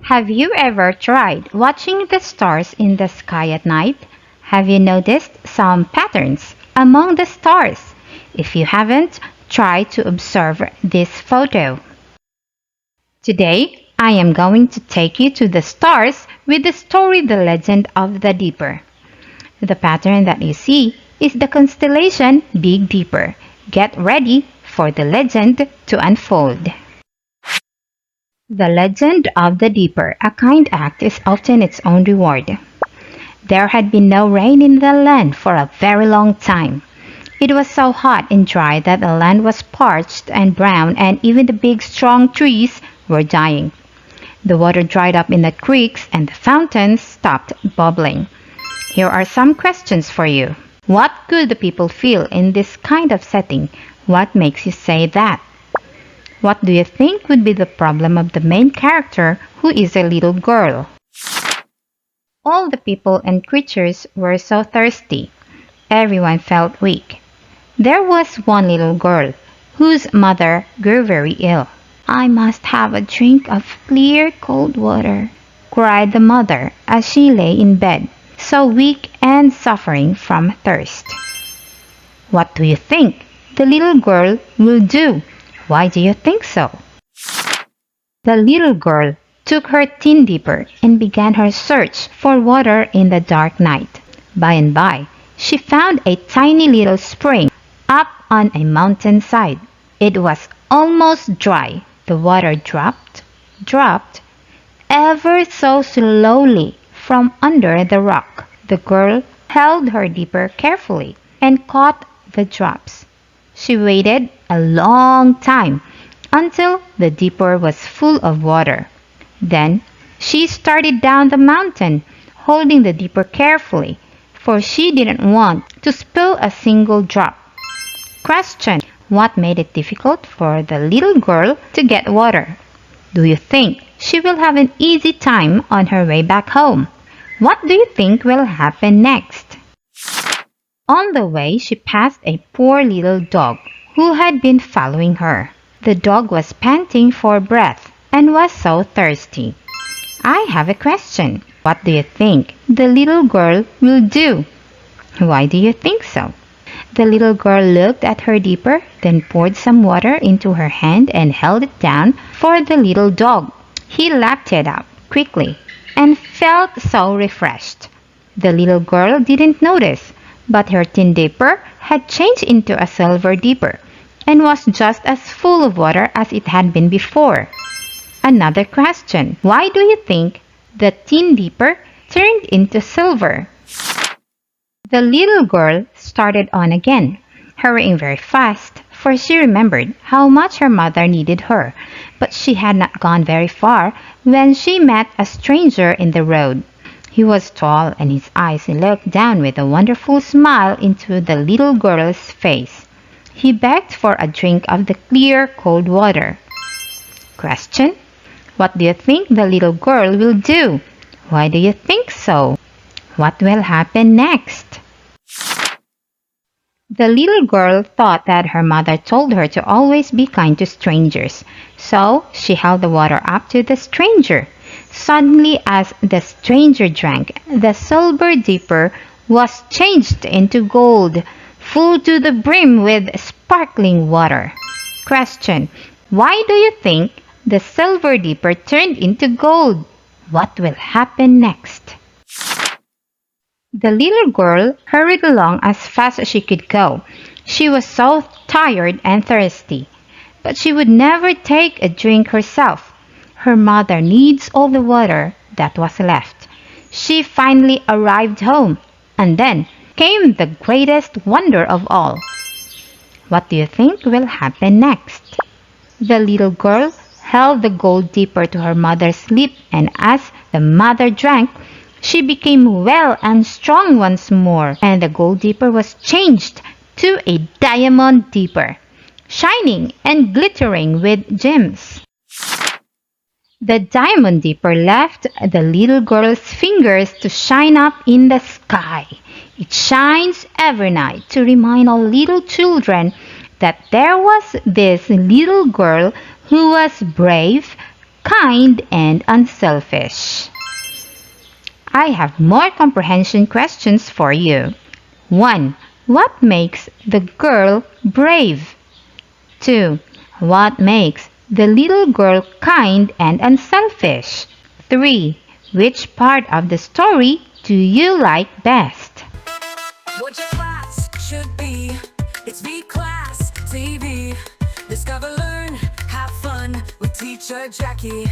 Have you ever tried watching the stars in the sky at night? Have you noticed some patterns among the stars? If you haven't, try to observe this photo. Today, I am going to take you to the stars with the story The Legend of the Dipper. The pattern that you see is the constellation Big Dipper. Get ready for the legend to unfold. The legend of the Dipper, a kind act is often its own reward. There had been no rain in the land for a very long time. It was so hot and dry that the land was parched and brown, and even the big strong trees were dying. The water dried up in the creeks and the fountains stopped bubbling. Here are some questions for you. What could the people feel in this kind of setting? What makes you say that? What do you think would be the problem of the main character, who is a little girl? All the people and creatures were so thirsty. Everyone felt weak. There was one little girl whose mother grew very ill. "I must have a drink of clear, cold water," cried the mother as she lay in bed, so weak and suffering from thirst. What do you think the little girl will do? Why do you think so? The little girl took her tin dipper and began her search for water in the dark night. By and by, she found a tiny little spring up on a mountainside. It was almost dry. The water dropped, ever so slowly from under the rock. The girl held her dipper carefully and caught the drops. She waited a long time until the dipper was full of water. Then she started down the mountain, holding the dipper carefully, for she didn't want to spill a single drop. Question: what made it difficult for the little girl to get water? Do you think she will have an easy time on her way back home? What do you think will happen next? On the way, she passed a poor little dog who had been following her. The dog was panting for breath and was so thirsty. I have a question. What do you think the little girl will do? Why do you think so? The little girl looked at her dipper, then poured some water into her hand and held it down for the little dog. He lapped it up quickly and felt so refreshed. The little girl didn't notice, but her tin dipper had changed into a silver dipper and was just as full of water as it had been before. Another question. Why do you think the tin dipper turned into silver? The little girl started on again, hurrying very fast, for she remembered how much her mother needed her. But she had not gone very far when she met a stranger in the road. He was tall, and his eyes looked down with a wonderful smile into the little girl's face. He begged for a drink of the clear, cold water. Question: what do you think the little girl will do? Why do you think so? What will happen next? The little girl thought that her mother told her to always be kind to strangers, so she held the water up to the stranger. Suddenly, as the stranger drank, the silver dipper was changed into gold, full to the brim with sparkling water. Question: why do you think the silver dipper turned into gold? What will happen next? The little girl hurried along as fast as she could go. She was so tired and thirsty, but she would never take a drink herself. Her mother needs all the water that was left. She finally arrived home, and then came the greatest wonder of all. What do you think will happen next? The little girl held the gold dipper to her mother's lip, and as the mother drank, she became well and strong once more, and the gold dipper was changed to a diamond dipper, shining and glittering with gems. The diamond dipper left the little girl's fingers to shine up in the sky. It shines every night to remind all little children that there was this little girl who was brave, kind and unselfish? I have more comprehension questions for you. 1. What makes the girl brave? 2. What makes the little girl kind and unselfish? 3. Which part of the story do you like best? What your class should be, it's V-Class TV. Discover, learn, have fun with Teacher Jackie.